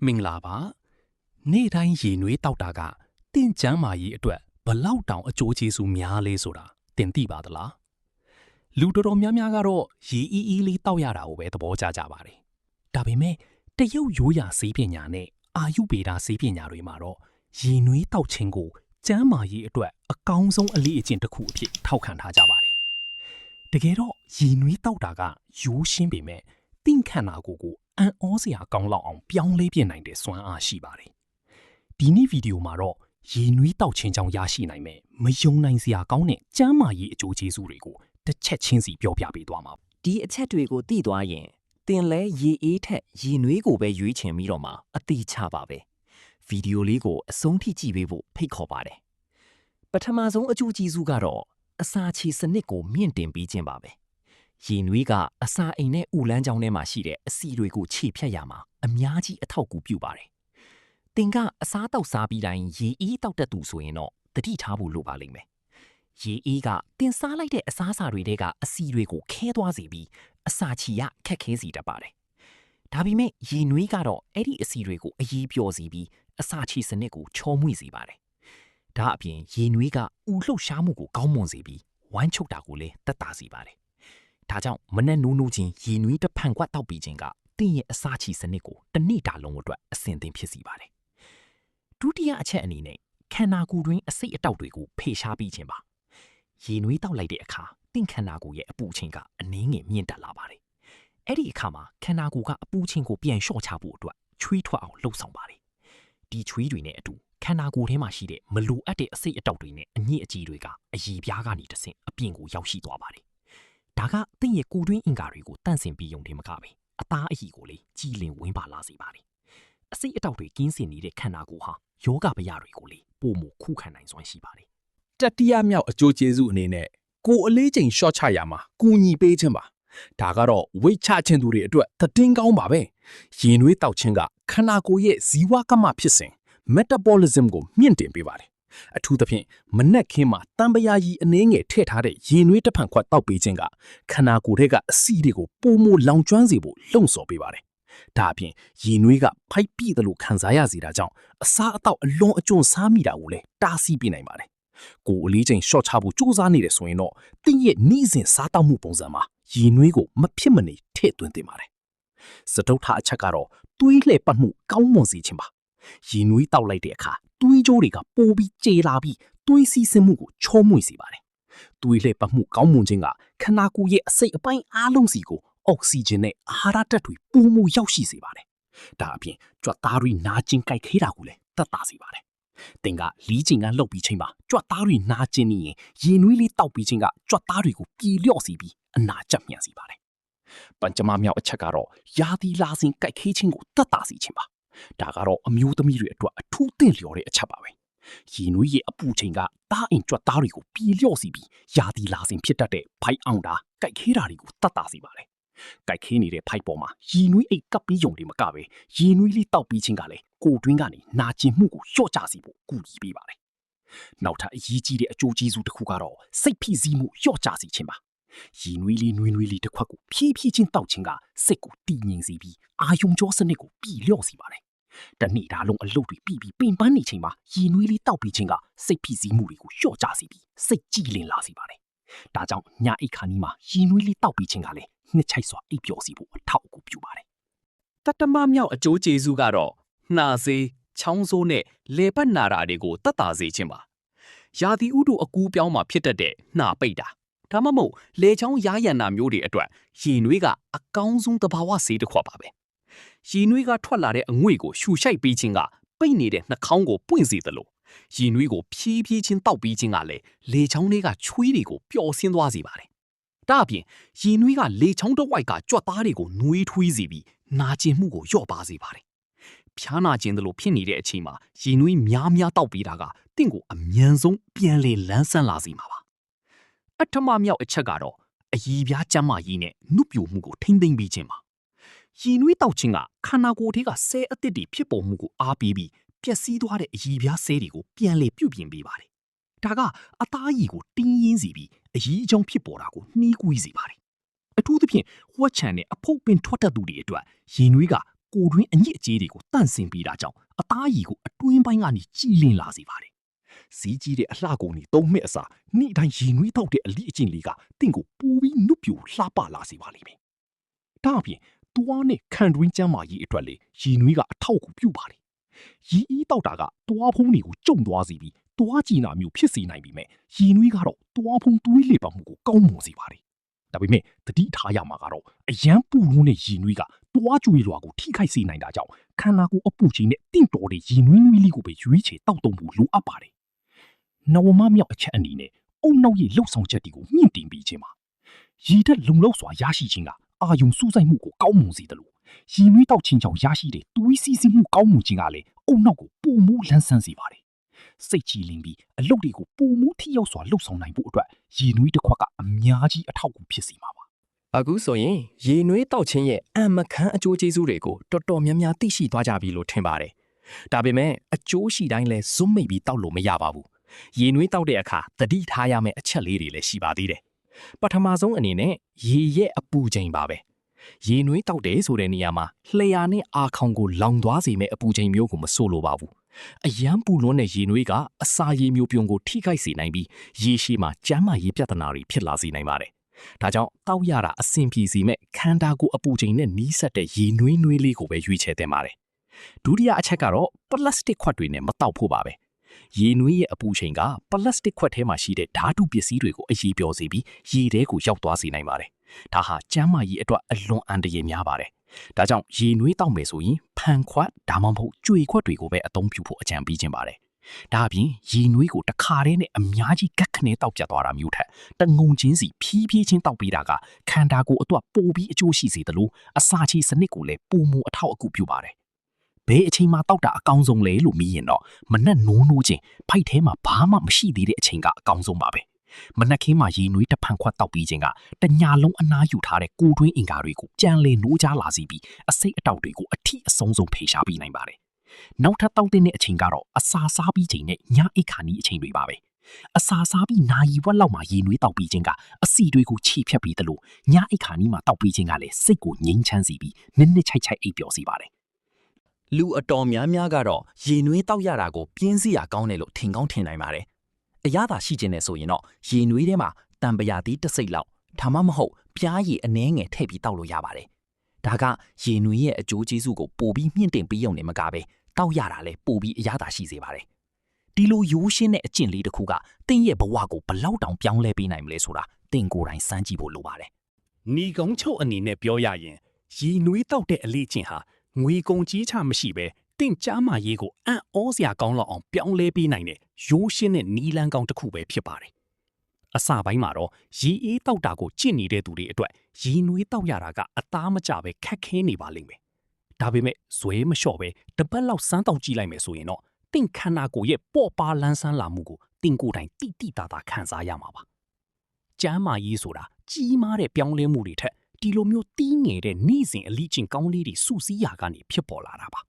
မင်္ဂလာပါနေ့တိုင်းရေနွေးတောက်တာကတင့်ကျမ်းမာရေးအတွက်ဘလောက်တောင်အကျိုးကျေးဇူးများလဲဆိုတာတင်သိပါသလားလူတော်တော်များများကတော့ရေအီးအီးလေးတောက်ရတာကိုပဲသဘောကျကြပါတယ်ဒါပေမဲ့တရုတ်ရိုးရာဆေးပညာနဲ့အာယုဗေဒဆေးပညာတွေမှာတော့ရေနွေးတောက်ခြင်းကိုကျမ်းမာရေးအတွက်အကောင်းဆုံးအလေးအကျင့်တစ်ခုအဖြစ်ထောက်ခံထားကြပါတယ်တကယ်တော့ရေနွေးတောက်တာကရိုးရှင်းပေမဲ့တင့်ခန္ဓာကိုယ်ကိုအံ့ဩစရာကောင်းလောက်အောင်ပြောင်းလဲပြနိုင်တဲ့စွမ်းအားရှိပါတယ်။ဒီနေ့ဗီဒီယိုမှာတော့ရေနွေးတောက်ခြင်းကြောင့်ရရှိနိုင်မဲ့မယုံနိုင်စရာကောင်းတဲ့ကျန်းမာရေးအကျိုးကျေးဇူးတွေကိုတစ်ချက်ချင်းစီပြောပြပေးသွားမှာ။ဒီအချက်တွေကိုသိသွားရင်တင်လဲရေအေးထက်ရေနွေးကိုပဲရွေးချယ်ပြီးတော့မှအသေးချပါပဲ။ဗီဒီယိုလေးကိုအဆုံးထိကြည့်ပေးဖို့ဖိတ်ခေါ်ပါတယ်။ပထမဆုံးအကျိုးကျေးဇူးကတော့အစာချေစနစ်ကိုမြင့်တင်ပေးခြင်းပါပဲ။ရေနွေးကအစာအိမ်နဲ့ဥလန်းချောင်းထဲမှာရှိတဲ့အဆီတွေကိုခြေဖြတ်ရမှာအများကြီးအထောက်အကူပြုပါတယ်။တင်ကအစားတောက်စားပြီးတိုင်းရေအေးတောက်တတ်သူဆိုရင်တော့တတိထားဖို့လိုပါလိမ့်မယ်။ရေအေးကတင်စားလိုက်တဲ့အစားအစာတွေထဲကအဆီတွေကိုခဲသွားစေပြီးအစာချီရခက်ခဲစေတတ်ပါတယ်။ဒါပေမဲ့ရေနွေးကတော့အဲ့ဒီအဆီတွေကိုအရေးပျော်စေပြီးအစာချီစနစ်ကိုချောမွေ့စေပါတယ်။ဒါအပြင်ရေနွေးကဥလှုပ်ရှားမှုကိုကောင်းမွန်စေပြီးဝမ်းချုပ်တာကိုလည်းသက်သာစေပါတယ်။ဒါကြောင့်မနဲ့နိုးနိုးချင်းရေနွေးတစ်ဖန်ကွက်တောက်ပြီးခြင်းကတင်းရဲ့အစာချီစနစ်ကိုတစ်နေ့တာလုံးအတွက်အဆင်သင့်ဖြစ်စေပါတယ်။ဒုတိယအချက်အနေနဲ့ခန္ဓာကိုယ်တွင်းအဆိပ်အတောက်တွေကိုဖေရှားပြီးခြင်းပါ။ရေနွေးတောက်လိုက်တဲ့အခါတင့်ခန္ဓာကိုယ်ရဲ့အပူချိန်ကအနည်းငယ်မြင့်တက်လာပါတယ်။အဲ့ဒီအခါမှာခန္ဓာကိုယ်ကအပူချိန်ကိုပြန်လျှော့ချဖို့အတွက်ချွေးထွက်အောင်လှုပ်ဆောင်ပါတယ်။ဒီချွေးတွေနဲ့အတူခန္ဓာကိုယ်ထဲမှာရှိတဲ့မလိုအပ်တဲ့အဆိပ်အတောက်တွေနဲ့အညစ်အကြေးတွေကအရေပြားကနေတဆင့်အပြင်ကိုရောက်ရှိသွားပါတယ်။ဒါကတင့်ရဲ့ကိုယ်တွင်းအင်္ဂါတွေကိုတန့်စင်ပြီးုံတင်မကပဲအသားအရည်ကိုလည်းကြည်လင်ဝင်းပါလာစေပါတယ်။အဆိပ်အတောက်တွေကင်းစင်နေတဲ့ခန္ဓာကိုယ်ဟာယောဂဗျာတွေကိုလည်းပိုမိုခုခံနိုင်စွမ်းရှိပါတယ်။တတိယမြောက်အကျိုးကျေးဇူးအနေနဲ့ကိုယ်အလေးချိန်ရှော့ချရမှာကူညီပေးခြင်းပါ။ဒါကတော့ဝိတ်ချခြင်းသူတွေအတွက်သတင်းကောင်းပါပဲ။ရေနွေးတောက်ခြင်းကခန္ဓာကိုယ်ရဲ့ဇီဝကမ္မဖြစ်စဉ် metabolism ကိုမြင့်တင်ပေးပါတယ်။အထူးသဖြင့်မနက်ခင်းမှာတံပရာကြီးအနည်းငယ်ထည့်ထားတဲ့ရေနွေးတစ်ဖန်ခွက်တောက်ပေးခြင်းကခန္ဓာကိုယ်ထဲကအဆီတွေကိုပိုမိုလောင်ကျွမ်းစေဖို့လှုံ့ဆော်ပေးပါတယ်။ဒါအပြင်ရေနွေးကဖိုက်ပြည့်တယ်လို့ခံစားရစေတာကြောင့်အစားအသောက်အလွန်အကျွံစားမိတာကိုလည်းတားဆီးပေးနိုင်ပါတယ်။ကိုယ်အလေးချိန်ရှော့ချဖို့စူးစမ်းနေတယ်ဆိုရင်တော့တင်းရဲ့နှီးစဉ်စားတောက်မှုပုံစံမှာရေနွေးကိုမဖြစ်မနေထည့်သွင်းသင့်ပါတယ်။စတုထအချက်ကတော့သွေးလှည့်ပတ်မှုကောင်းမွန်စေခြင်းပါ။ရေနွေးတောက်လိုက်တဲ့အခါသွေးကြိုးတွေကပိုပြီးကျေလာပြီးသွေးစီးဆင်းမှုကိုချောမွေ့စေပါတယ်။သွေးလှည့်ပတ်မှုကောင်းမွန်ခြင်းကခန္ဓာကိုယ်ရဲ့အစိတ်အပိုင်းအားလုံးစီကိုအောက်ဆီဂျင်နဲ့အာဟာရဓာတ်တွေပိုမိုရောက်ရှိစေပါတယ်။ဒါအပြင်ကြွက်သားတွေနာကျင်ကြိုက်ခဲတာကိုလည်းသက်သာစေပါတယ်။တင်ကလီးကျင်ကလှုပ်ပြီးချိန်မှာကြွက်သားတွေနာကျင်နေရင်ရေနွေးလေးတောက်ပြီးချိန်ကကြွက်သားတွေကိုပြေလျော့စေပြီးအနာကျပ်မြန်စေပါတယ်။ပัญจမမြောက်အချက်ကတော့ယာသီလာစဉ်ကြိုက်ခဲခြင်းကိုသက်သာစေခြင်းပါ။ဒါကတော့အမျိုးသမီးတွေအတွက်အထူးသင့်လျော်တဲ့အချက်ပါပဲ။ရေနွေးရဲ့အပူချိန်ကတားအိမ်ကြွက်သားတွေကိုပြေလျော့စေပြီးယာသီလာစဉ်ဖြစ်တတ်တဲ့ဖိုက်အောင်တာကြိုက်ခဲတာတွေကိုသက်သာစေပါတယ်။ကြိုက်ခဲနေတဲ့ဖိုက်ပေါ်မှာရေနွေးအိတ်ကပ်ပြီးယုံတယ်မကပဲရေနွေးလေးတောက်ပြီးချင်းကလည်းကိုယ်တွင်းကနေနာကျင်မှုကိုလျှော့ချစေဖို့ကူညီပေးပါတယ်။နောက်ထပ်အရေးကြီးတဲ့အကျိုးကျေးဇူးတစ်ခုကတော့စိတ်ဖိစီးမှုလျှော့ချစေခြင်းပါ။ရေနွေးလေးနွေးနွေးလေးတစ်ခွက်ကိုဖြည်းဖြည်းချင်းတောက်ခြင်းကစိတ်ကိုတည်ငြိမ်စေပြီးအာယုံကြောစနစ်ကိုပြည်လျော့စေပါတယ်။တနေ့တာလုံးအလုပ်တွေပြီးပင်ပန်းနေချိန်မှာရေနွေးလေးတောက်ပြီးခြင်းကစိတ်ဖိစီးမှုတွေကိုလျှော့ချစေပြီးစိတ်ကြည်လင်လာစေပါတယ်။ဒါကြောင့်ညအိတ်ခါနီးမှာရေနွေးလေးတောက်ပြီးခြင်းကလည်းနှစ်ချိုက်စွာအိပ်ပျော်စေဖို့အထောက်အကူပြုပါတယ်။တတမမြောက်အကျိုးကျေးဇူးကတော့နှာစေးချောင်းဆိုးနဲ့လေပတ်နာတာတွေကိုသက်သာစေခြင်းပါ။ရာသီဥတုအကူးပြောင်းမှာဖြစ်တတ်တဲ့နှာပိတ်တာဒါမှမဟုတ်လေချောင်းရားရံတာမျိုးတွေအတွက်ရေနွေးကအကောင်းဆုံးသဘာဝဆေးတစ်ခွက်ပါပဲ။ရေနွေးကထွက်လာတဲ့အငွေ့ကိုရှူရှိုက်ပေးခြင်းကပိတ်နေတဲ့နှာခေါင်းကိုပွင့်စေသလိုရေနွေးကိုဖြည်းဖြည်းချင်းတောက်ပြီးခြင်းကလည်းလေချောင်းတွေကချွေးတွေကိုပျော်ဆင်းသွားစေပါတယ်။ဒါအပြင်ရေနွေးကလေချောင်းတစ်ဝိုက်ကကြွက်သားတွေကိုနွေးထွေးစေပြီးနာကျင်မှုကိုလျော့ပါစေပါတယ်။ဖျားနာကျင်သလိုဖြစ်နေတဲ့အချိန်မှာရေနွေးများများတောက်ပေးတာကတင့်ကိုအမြန်ဆုံးပြန်လေလန်းဆန်းလာစေမှာပါ။အထမမြောက်အချက်ကတော့အရည်ပြားကျန်းမာရေးနဲ့နုပြိုမှုကိုထိမ့်သိမ့်ပေးခြင်းပါ။ရေနွေးတောက်ခြင်းကခန္ဓာကိုယ်ထဲကဆဲအသစ်တွေဖြစ်ပေါ်မှုကိုအားပေးပြီးပျက်စီးသွားတဲ့အရည်ပြားဆဲတွေကိုပြန်လေပြုပြင်ပေးပါတယ်။ဒါကအသားရည်ကိုတင်းရင်းစေပြီးအရည်အကြောင်းဖြစ်ပေါ်တာကိုနှီးကွေးစေပါတယ်။အထူးသဖြင့်ဝက်ချံနဲ့အဖုတ်ပင်ထွက်တတ်သူတွေအတွက်ရေနွေးက ကိုတွင်းအညစ်အကြေးတွေကိုတန့်စင်ပေးတာကြောင့်အသားရည်ကိုအတွင်းပိုင်းကနေကြည်လင်လာစေပါတယ်။စီးကြီးတဲ့အလှကုန်တွေသုံးမဲ့အစားနေ့တိုင်းရေနွေးတောက်တဲ့အလိအကျင့်လေးကတင့်ကိုပိုပြီးနုပြိုလှပလာစေပါလိမ့်မယ်။ဒါအပြင်သွားနဲ့ခံတွင်းကျန်းမာရေးအတွက်လေရေနွေးကအထောက်အကူပြုပါတယ်။ရေအေးတောက်တာကသွားဖုံးတွေကိုကျုံသွားစေပြီးသွားကြည်နာမျိုးဖြစ်စေနိုင်ပေမဲ့ရေနွေးကတော့သွားဖုံးသွေးလေပတ်မှုကိုကောင်းမွန်စေပါတယ်။ဒါပေမဲ့တတိထားရမှာကတော့အရန်ပူလုံးတဲ့ရေနွေးကသွားကြွေလွာကိုထိခိုက်စေနိုင်တာကြောင့်ခန္ဓာကိုယ်အပူချိန်နဲ့တင့်တော်တဲ့ရေနွေးလေးကိုပဲရွေးချယ်တောက်သုံးဖို့လိုအပ်ပါတယ်။နဝမမြောက်အချက်အနေနဲ့အုံနောက်ရဲ့လှုပ်ဆောင်ချက်တွေကိုမြင့်တင်ပေးခြင်းပါ။ရေဓာတ်လုံလောက်စွာရရှိခြင်းကအာယုံစူးစိုက်မှုကိုကောင်းမွန်စေတယ်လို့ရေနွေးတောက်ခြင်းကြောင့်ရရှိတဲ့သွေးစီးဆင်းမှုကောင်းမွန်ခြင်းကလည်းအုံနောက်ကိုပုံမိုးလန်းဆန်းစေပါတယ်။စိတ်ကြည်လင်ပြီးအလုပ်တွေကိုပုံမိုးထိရောက်စွာလှုပ်ဆောင်နိုင်ဖို့အတွက်ရေနွေးတစ်ခွက်ကအများကြီးအထောက်အကူဖြစ်စေမှာပါ။အခုဆိုရင်ရေနွေးတောက်ခြင်းရဲ့အံမခန်းအကျိုးကျေးဇူးတွေကိုတော်တော်များများသိရှိသွားကြပြီလို့ထင်ပါတယ်။ဒါပေမဲ့အကျိုးရှိတိုင်းလဲဇွတ်မိတ်ပြီးတောက်လို့မရပါဘူး။ရေနွေးတောက်တဲ့အခါသတိထားရမယ့်အချက်လေးတွေလည်းရှိပါသေးတယ်။ပထမဆုံးအနေနဲ့ရေရဲ့အပူချိန်ပါပဲ။ရေနွေးတောက်တယ်ဆိုတဲ့နေရာမှာလျှာနဲ့အာခေါင်ကိုလောင်သွားစေမယ့်အပူချိန်မျိုးကိုမဆိုလိုပါဘူး။အရန်ပူလွန်းတဲ့ရေနွေးကအစာရည်မျိုးပြုံကိုထိခိုက်စေနိုင်ပြီးရေရှည်မှာကျန်းမာရေးပြဿနာတွေဖြစ်လာစေနိုင်ပါတယ်။ဒါကြောင့်တောက်ရတာအဆင်ပြေစေမဲ့ခန္ဓာကိုယ်အပူချိန်နဲ့နီးစပ်တဲ့ရေနွေးလေးကိုပဲရွေးချယ်သင့်ပါတယ်။ဒုတိယအချက်ကတော့ပလတ်စတစ်ခွက်တွေနဲ့မတောက်ဖို့ပါပဲ။ရေနွေးရဲ့အပူချိန်ကပလတ်စတစ်ခွက်ထဲမှာရှိတဲ့ဓာတုပစ္စည်းတွေကိုအရေးပျော်စေပြီးရေထဲကိုရောက်သွားစေနိုင်ပါတယ်။ဒါဟာကျန်းမာရေးအတွက်အလွန်အန္တရာယ်များပါတယ်။ဒါကြောင့်ရေနွေးတောက်မယ်ဆိုရင်ဖန်ခွက်ဒါမှမဟုတ်ကြွေခွက်တွေကိုပဲအသုံးပြုဖို့အကြံပေးခြင်းပါတယ်။ဒါအပြင်ရေနွေးကိုတစ်ခါတည်းနဲ့အများကြီးဂက်ခနဲ့တောက်ပြတ်သွားတာမျိုးထက်တငုံချင်းစီဖြည်းဖြည်းချင်းတောက်ပေးတာကခန္ဓာကိုယ်အတွက်ပိုပြီးအကျိုးရှိစေတယ်လို့အစာချေစနစ်ကိုလည်းပုံမအထောက်အကူပြုပါတယ်။ဘယ်အချိန်မှတောက်တာအကောင်းဆုံးလဲလို့မေးရင်တော့မနက်နိုးနိုးချင်းဖိုက်ထဲမှာဘာမှမရှိသေးတဲ့အချိန်ကအကောင်းဆုံးပါပဲ။မနက်ခင်းမှာရေနွေးတစ်ဖန်ခွက်တောက်ပြီးခြင်းကတညာလုံးအနားယူထားတဲ့ကိုယ်တွင်းအင်္ဂါတွေကိုကြံလေနိုးကြလာစေပြီးအစိတ်အတောက်တွေကိုအထီးအဆုံးဆုံးဖေရှားပေးနိုင်ပါတယ်။နောက်ထပ်တောက်တဲ့အချိန်ကတော့အစာစားပြီးချိန်နဲ့ညအိပ်ခါနီးအချိန်တွေပါပဲ။အစာစားပြီးနာရီဝက်လောက်မှာရေနွေးတောက်ပြီးခြင်းကအဆီတွေကိုခြေဖြတ်ပြီးသလိုညအိပ်ခါနီးမှာတောက်ပြီးခြင်းကလည်းစိတ်ကိုငြိမ်းချမ်းစေပြီးနစ်နစ်ချိုက်ချိုက်အိပ်ပျော်စေပါတယ်။လူအတော်များများကတော့ရေနွေးတောက်ရတာကိုပြင်းစရာကောင်းတယ်လို့ထင်ကောင်းထင်နိုင်ပါတယ်။အရသာရှိခြင်းနဲ့ဆိုရင်တော့ရေနွေးထဲမှာတံပရာသီးတစ်စိတ်လောက်ဒါမှမဟုတ်ပြားရည်အနှဲငယ်ထည့်ပြီးတောက်လို့ရပါတယ်။ဒါကရေနွေးရဲ့အကျိုးကျေးဇူးကိုပိုပြီးမြင့်တင်ပေးရုံနဲ့မကပဲတောက်ရတာလည်းပိုပြီးအရသာရှိစေပါတယ်။ဒီလိုရိုးရှင်းတဲ့အကျင့်လေးတစ်ခုကတင့်ရဲ့ဘဝကိုဘလောက်တောင်ပြောင်းလဲပေးနိုင်မလဲဆိုတာတင့်ကိုယ်တိုင်စမ်းကြည့်ဖို့လိုပါတယ်။ညီကုန်းချုပ်အနေနဲ့ပြောရရင်ရေနွေးတောက်တဲ့အလေးချင်းဟာငွေကုန်ကြီးချမရှိပဲတင့်ကြားမာရေးကိုအံ့ဩစရာကောင်းလောက်အောင်ပြောင်းလဲပေးနိုင်တဲ့ရိုးရှင်းတဲ့နီလန်းကောင်းတစ်ခုပဲဖြစ်ပါတယ်။အစပိုင်းမှာတော့ရေအေးတောက်တာကိုကြင့်နေတဲ့သူတွေအတွက်ရေနွေးတောက်ရတာကအသားမကျပဲခက်ခဲနေပါလိမ့်မယ်။ဒါပေမဲ့ဇွဲမလျှော့ပဲတပတ်လောက်စမ်းတောက်ကြည့်လိုက်မယ်ဆိုရင်တော့တင့်ခန္ဓာကိုယ်ရဲ့ပေါ့ပါလန်းဆန်းလာမှုကိုတင့်ကိုယ်တိုင်တိတိတသာခံစားရမှာပါ။ကျမ်းမာရေးဆိုတာကြီးမားတဲ့ပြောင်းလဲမှုတွေထက်ဒီလိုမျိုးတီးငယ်တဲ့နေ့စဉ်အလိကျင့်ကောင်းလေးတွေစုစည်းရာကနေဖြစ်ပေါ်လာတာပါ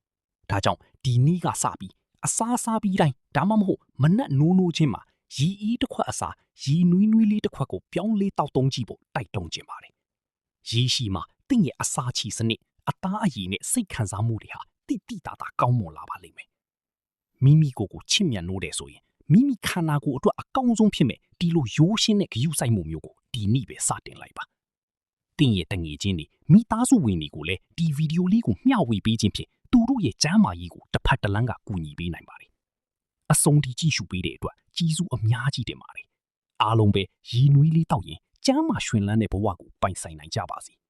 ။ဒါကြောင့်ဒီနေ့ကစပြီးအစားစားပြီးတိုင်းဒါမှမဟုတ်မနက်နိုးနိုးချင်းမှာရေအေးတစ်ခွက်အစားရေနွေးနွေးလေးတစ်ခွက်ကိုပြောင်းလဲတောက်သုံးကြည့်ဖို့တိုက်တွန်းခြင်းပါတယ်။ရေရှိမှာတင့်ရဲ့အစာချီစနစ်အသားအရည်နဲ့စိတ်ခံစားမှုတွေဟာတိတိတသာကောင်းမွန်လာပါလိမ့်မယ်။မိမိကိုယ်ကိုချစ်မြတ်နိုးတယ်ဆိုရင်မိမိခန္ဓာကိုယ်အတွက်အကောင်းဆုံးဖြစ်မယ်ဒီလိုရိုးရှင်းတဲ့ဂရုစိုက်မှုမျိုးကိုဒီနေ့ပဲစတင်လိုက်ပါ။တင့်ရဲ့တငယ်ချင်းတွေမိသားစုဝင်တွေကိုလည်းဒီဗီဒီယိုလေးကိုမျှဝေပေးခြင်းဖြင့်သူတို့ရဲ့ကျမ်းမာရေးကိုတစ်ဖက်တစ်လမ်းကကူညီပေးနိုင်ပါတယ်။အဆုံးထိကြည့်ရှုပေးတဲ့အတွက်ကျေးဇူးအများကြီးတင်ပါတယ်။အားလုံးပဲရေနွေးလေးတောက်ရင်ကျမ်းမာရွှင်လန်းတဲ့ဘဝကိုပိုင်ဆိုင်နိုင်ကြပါစေ။